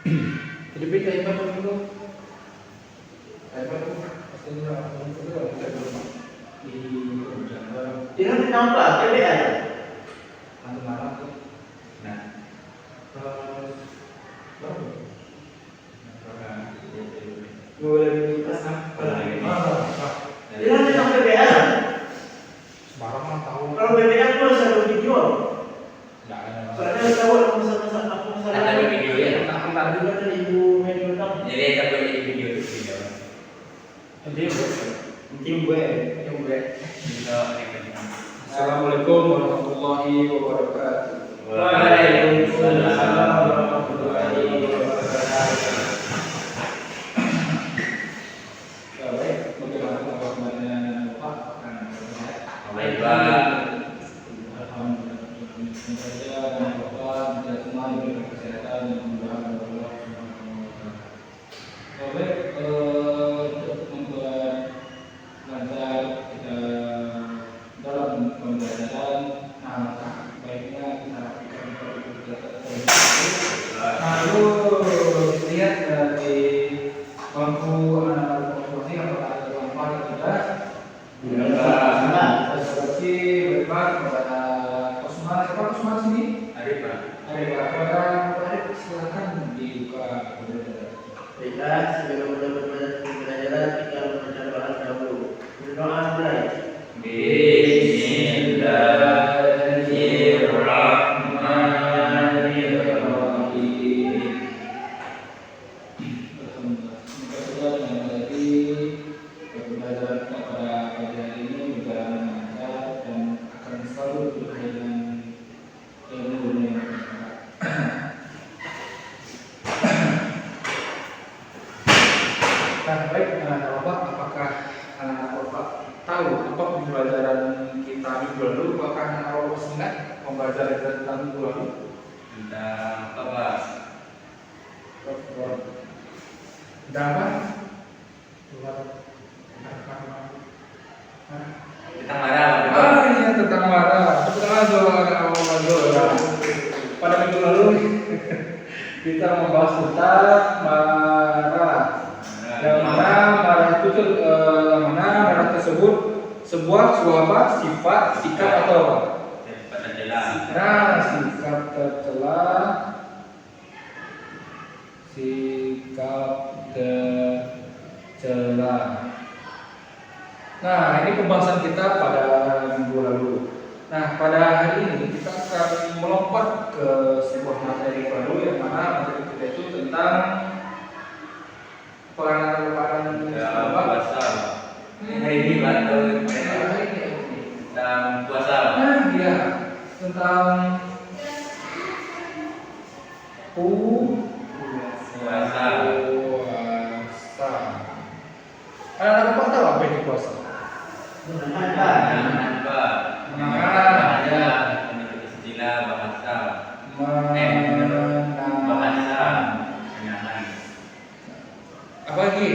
Jadi beda ibadah dulu. Ibadah pastinya orang kedua kita dulu di jaga. Jangan nampak beda. Nanti marah tuh. Nah, terus baru. Boleh pasang lagi. Jadi Jangan beda. sebarang mah tahu. Kalau BBM itu satu video. Enggak ada. Soalnya tahu aku masalah. Ada video ya? Entar juga ada ibu media utama. Jadi kita buat jadi video itu video. Jadi tim gue. Video yang kedua. Assalamualaikum warahmatullahi wabarakatuh. Waalaikumsalam warahmatullahi wabarakatuh. Ya baik, bagaimana kabarnya Pak? Baik Pak. Alhamdulillah. Saja Bapak kita semua diberi kesehatan dan kemudahan oleh Allah Subhanahu wa Ta'ala. Baik, untuk membuat lancar kita dalam pembelajaran, baiknya kita lakukan lalu lihat dari bangku anak-anak motivasi apakah ada manfaat atau tidak. Seperti berbat kepada Kosma, siapa Kosma sini? Ada Pak. Ada Pak. Kepada Arif silakan dibuka. Baiklah, sebelum pembelajaran kita membaca doa dahulu. Berdoa mulai. Bismillahirrahmanirrahim. Semoga saja dengan tadi pembelajaran kita pada pagi hari ini berjalan lancar dan akan selalu berkait dengan ilmu yang bermanfaat. Nah, baik, Bapak, apakah anak-anak Bapak tahu apa pembelajaran kita minggu lalu? Apakah anak-anak Bapak masih ingat pembelajaran kita tentang minggu lalu? Tentang apa Pak? Tentang apa? Tentang marah Pak. Ah iya, tentang marah. Tentang marah. Pada minggu lalu kita membahas tentang marah. Yang mana marah itu yang mana marah tersebut sebuah apa? Sifat, sikap atau apa? Cepat dan jelas. Nah, sikap tercela, sikap tercela. Nah, ini pembahasan kita pada minggu lalu. Nah, pada hari ini kita akan melompat ke sebuah materi baru yang mana materi kita itu tentang peranan Ya, puasa. Hari ini Pak atau kemarin? Tentang puasa. Nah, dia tentang Puasa. puasa. Anak-anak Bapak tahu apa itu puasa? Menahan Pak. Menahan. Ya. Menurut istilah bahasa. Menahan. Menahan. Apa lagi?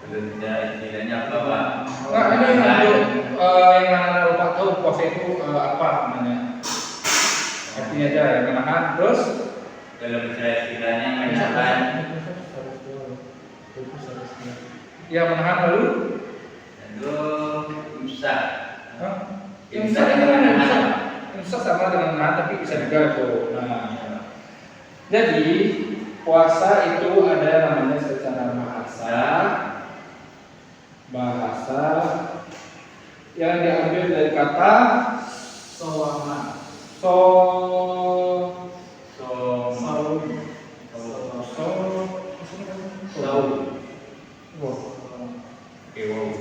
Belum ada istilahnya apa Pak? Nah, ini untuk yang anak-anak Bapak tahu puasa itu apa namanya? Artinya aja yang menahan. Terus Kalau bicara istilahnya menahan. yang menahan lalu? Lalu imsak. Hah? Imsak Imsak itu menahan. imsak. Imsak sama dengan menahan tapi bisa juga tuh. Nah, jadi puasa itu ada namanya secara bahasa yang diambil dari kata soma.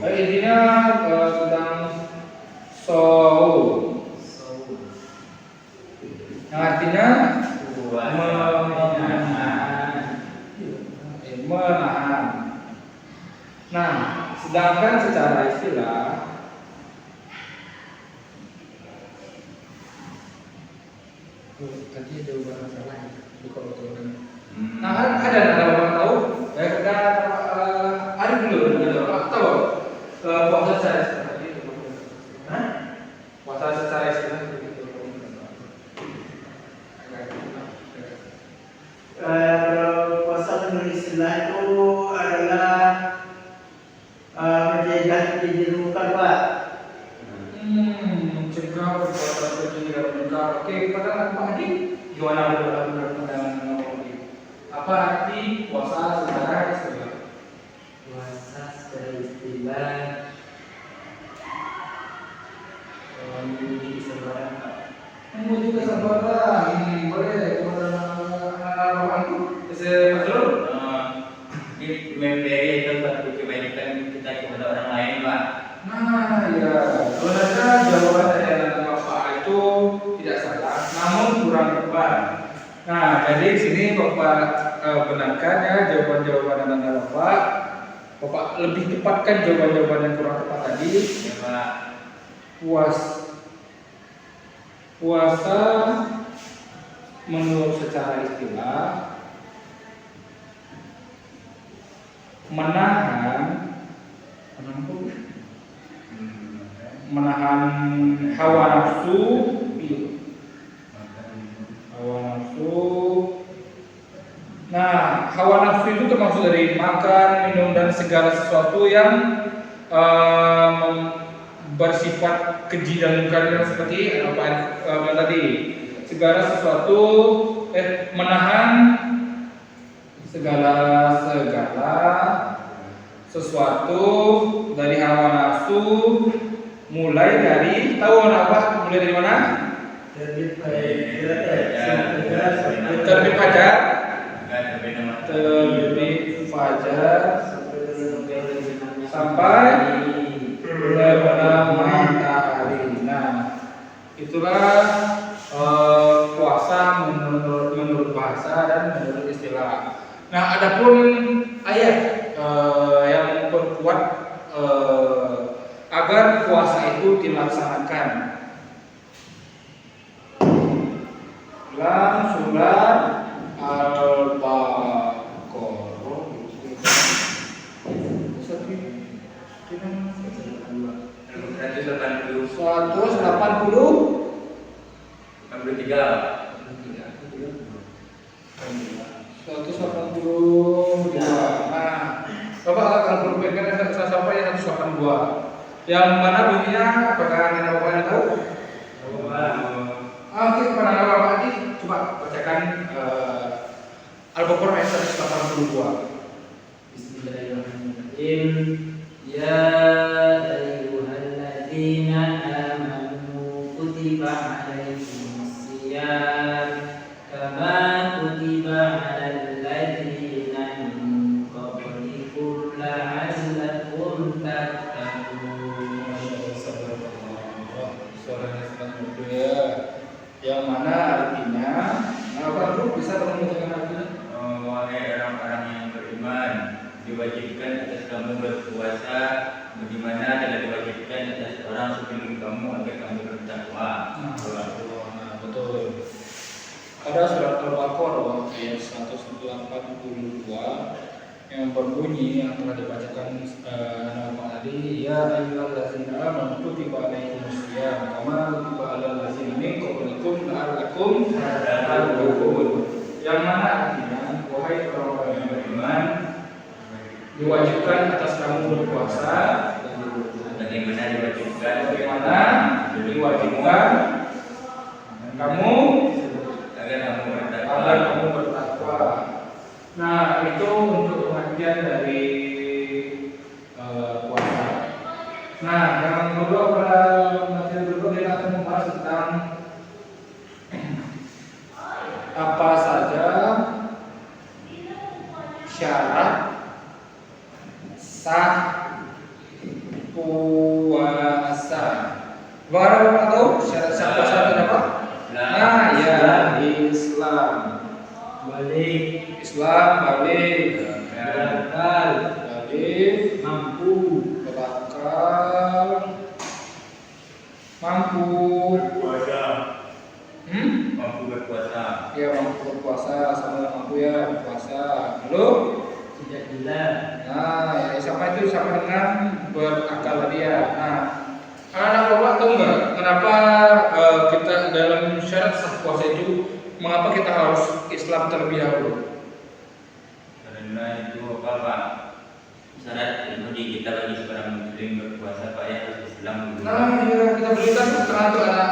Intinya tentang yang artinya menahan. Nah, sedangkan secara istilah tadi ada bahasa lain di kalau nah, ada orang tahu? Ada ada dulu tahu puasa secara istilah itu. Puasa secara istilah itu. Kalau istilah itu adalah menjaga kejenuhan Pak. Mencegah perbuatan keji dan munkar. Oke, pada Pak Hadi, gimana menurut pandangan Pak Hadi? Apa arti puasa secara istilah? Puasa secara istilah menguji kesabaran Pak. Menguji kesabaran. Boleh kepada itu bisa betul. Di memberi itu satu kebaikan kita kepada orang lain, Pak. Nah, ya, sebenarnya jawaban dari anak Bapak itu tidak salah, namun kurang tepat. Nah, jadi di sini Bapak benarkan ya jawaban-jawaban anak Bapak. Bapak lebih tepatkan jawaban-jawaban yang kurang tepat tadi. Ya, Pak. Puasa menurut secara istilah menahan hawa nafsu, Nah, hawa nafsu itu termasuk dari makan, minum dan segala sesuatu yang bersifat keji dan munkar yang seperti apa tadi. Segala sesuatu menahan segala sesuatu dari hawa nafsu, mulai dari mulai dari mana? Terbit fajar, sampai terbenam matahari. Nah, itulah puasa menurut bahasa dan menurut istilah. Nah, adapun ayat yang memperkuat agar puasa itu dilaksanakan dalam surat Al-Baqarah 182. Nah, Bapak akan berpegang sampai 182. Yang mana bunyinya apakah Anda Bapak tahu? Oke, kepada Bapak ini coba bacakan Al-Baqarah ayat 182. Bismillahirrahmanirrahim. Ya ayyuhalladzina amanu kutiba alaikumusiyam kama kutiba alal ladzina min qablikum la'allakum tattaqun. Suaranya sangat merdu ya. Yang mana artinya? Apa itu bisa menunjukkan artinya? Wahai orang-orang yang beriman, diwajibkan atas kamu berpuasa, bagaimana telah diwajibkan atas orang sebelum kamu agar kamu bertakwa. Nah, betul. Ada surat Al-Baqarah ayat 182 yang berbunyi yang telah dibacakan nama tadi, ya ayyuhallazina amanu kutiba alaikumusiyam kama kutiba alal ladzina min qablikum la'allakum tattaqun. Yang mana artinya, wahai orang-orang yang beriman, diwajibkan atas kamu berpuasa. Bagaimana diwajibkan kamu agar kamu bertakwa. Nah, itu untuk pengertian dari puasa. Nah, yang kedua pada materi berikut kita akan membahas tentang apa saja syarat sah puasa. Baru tahu syarat sah puasa itu apa? Nah, ya Islam balik, mampu, mampu berpuasa. Ya, mampu berpuasa, sama mampu ya berpuasa. Lalu Tidak gila. nah, ya sama itu sama dengan berakal tadi ya. Nah, anak bapak tahu nggak kenapa kita dalam syarat sah puasa itu mengapa kita harus Islam terlebih dahulu? Karena itu apa Pak? Syarat bagi kita bagi seorang muslim berpuasa Pak ya harus Islam dulu. Nah, ya, kita berikan setengah itu anak.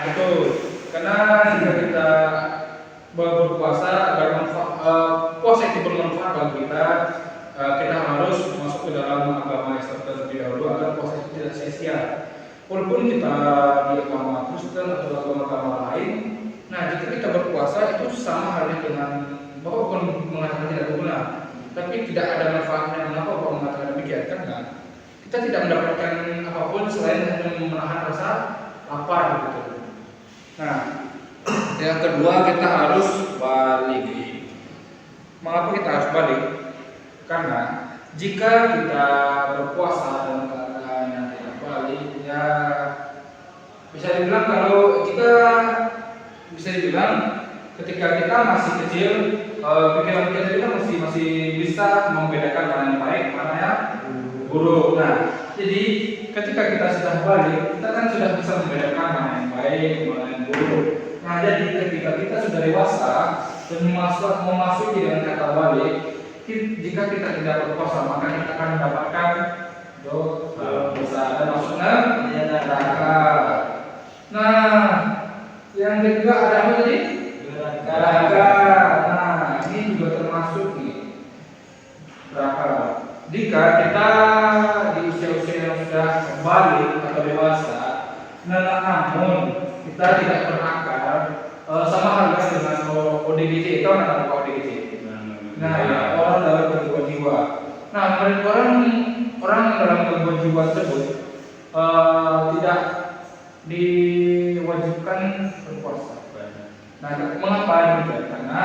Betul. Karena jika kita berpuasa agar puasa itu bermanfaat bagi kita, kita harus masuk ke dalam agama Islam terlebih dahulu agar puasa itu tidak sia-sia. Walaupun kita di agama Kristen atau agama lain, nah jika kita berpuasa itu sama halnya dengan Bapak bukan mengatakan tidak berguna, tapi tidak ada manfaatnya. Mengapa Bapak mengatakan demikian? Karena kita tidak mendapatkan apapun selain hanya menahan rasa lapar gitu. Nah, yang kedua kita harus balik. Mengapa kita harus balik? Karena jika kita berpuasa dalam keadaan yang tidak balik, ya bisa dibilang kalau kita bisa dibilang ketika kita masih kecil, pikiran kita juga masih bisa membedakan mana yang baik, mana yang buruk. Nah, jadi ketika kita sudah balik, kita kan sudah bisa membedakan mana yang baik, mana yang buruk. Nah, jadi ketika kita sudah dewasa dan memasuki dengan kata balik, jika kita tidak berpuasa maka kita akan mendapatkan dosa dan maksudnya neraka. Nah, yang kedua ada apa tadi? Neraka. Nah, ini juga termasuk nih neraka. Jika kita di usia-usia yang sudah kembali atau dewasa, namun kita tidak berakal, sama halnya dengan ODGJ. Tahu nggak apa ODGJ? Nah, ya, orang dalam gangguan jiwa. Nah, orang dalam gangguan jiwa tersebut tidak diwajibkan berpuasa. Nah, mengapa demikian? Karena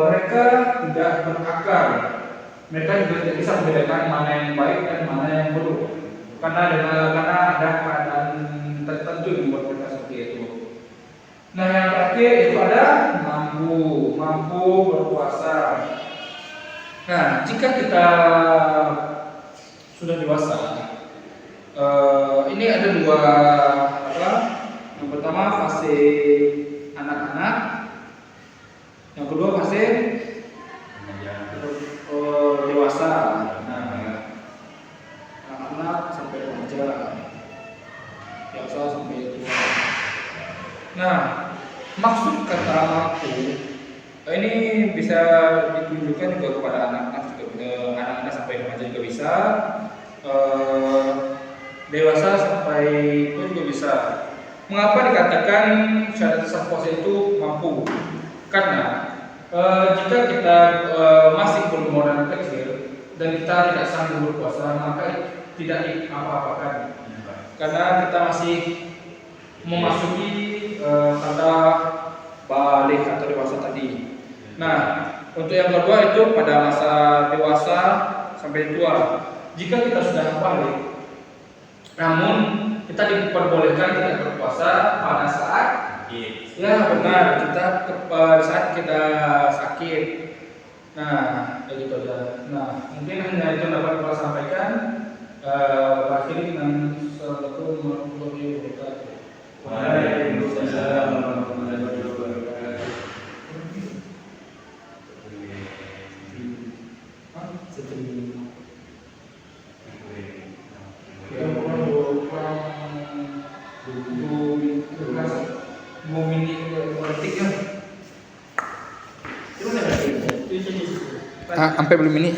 mereka tidak berakal. Mereka juga tidak bisa membedakan mana yang baik dan mana yang buruk. Karena ada keadaan tertentu yang membuat mereka seperti itu. Nah, yang terakhir itu ada mampu berpuasa. Nah, jika kita sudah dewasa, ini ada dua apa? Yang pertama fase anak-anak, yang kedua fase dewasa. Nah, anak-anak sampai remaja, dewasa sampai tua. Nah, maksud kata mampu ini bisa ditunjukkan juga kepada anak-anak sampai remaja juga bisa, dewasa sampai itu juga bisa. Mengapa dikatakan syarat sah puasa itu mampu? Karena jika kita masih berumur kecil dan kita tidak sanggup berpuasa, maka tidak diapa-apakan. Karena kita masih memasuki kata balik atau dewasa tadi. Nah, untuk yang kedua itu pada masa dewasa sampai tua. Jika kita sudah balik, namun kita diperbolehkan tidak berpuasa pada saat ya benar saat kita sakit. Nah, kayak gitu aja. Nah, mungkin hanya itu dapat saya sampaikan. Akhirnya dengan Assalamualaikum warahmatullahi wabarakatuh. Waalaikumsalam warahmatullahi wabarakatuh. Sampai belum ini.